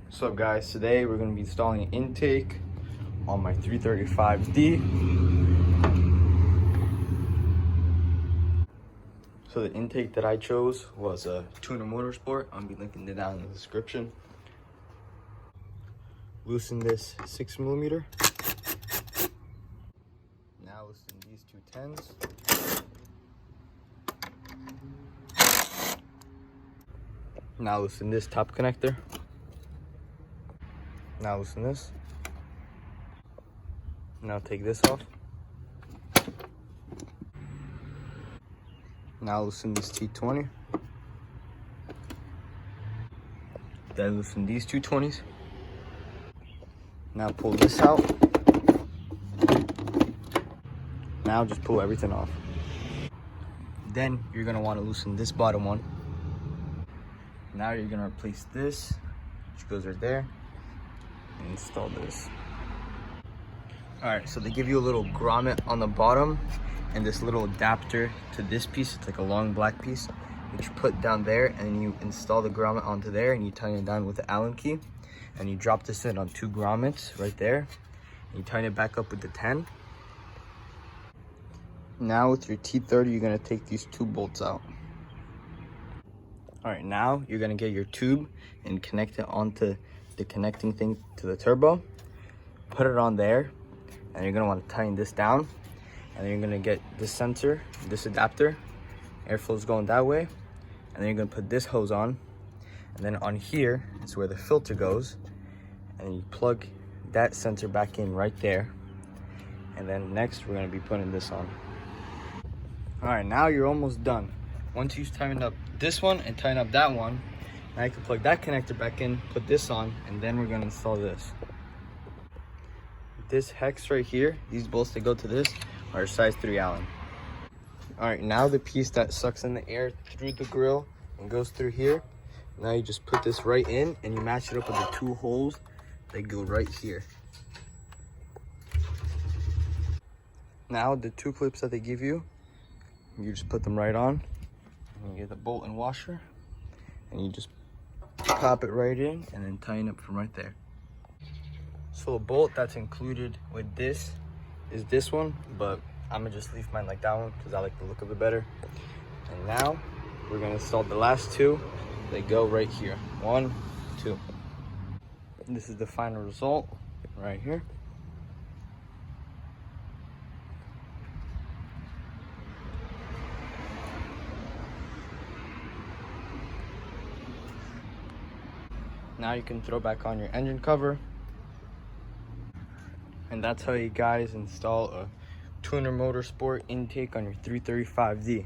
What's up guys, today we're going to be installing an intake on my 335D. So the intake that I chose was a Tuner Motorsport. I'll be linking it down in the description. Loosen this 6mm. Now loosen these two 10s. Now loosen this top connector. Now loosen this. Now take this off. Now loosen this T20. Then loosen these two 20s. Now pull this out. Now just pull everything off. Then you're gonna want to loosen this bottom one. Now you're gonna replace this, which goes right there, and install this. All right, so they give you a little grommet on the bottom and this little adapter to this piece. It's like a long black piece, which you put down there, and you install the grommet onto there, and you tighten it down with the Allen key, and you drop this in on 2 grommets right there, and you tighten it back up with the 10. Now with your T30, you're gonna take these 2 bolts out. All right, now you're gonna get your tube and connect it onto the connecting thing to the turbo. Put it on there, and you're gonna want to tighten this down, and then you're gonna get this sensor, this adapter. Airflow's going that way, and then you're gonna put this hose on, and then on here is where the filter goes, and you plug that sensor back in right there. And then next we're gonna be putting this on. All right, now you're almost done. Once you tighten up this one and tighten up that one, now you can plug that connector back in, put this on, and then we're gonna install this. This hex right here, these bolts that go to this are size 3 Allen. All right, now the piece that sucks in the air through the grill and goes through here, now you just put this right in and you match it up with the 2 holes that go right here. Now the 2 clips that they give you, you just put them right on, and you get the bolt and washer, and you just pop it right in and then tighten up from right there. So the bolt that's included with this is this one, but I'm gonna just leave mine like that one because I like the look of it better. And now we're gonna install the last 2. They go right here, 1, 2. And this is the final result right here. Now you can throw back on your engine cover. And that's how you guys install a Tuner Motorsport intake on your 335D.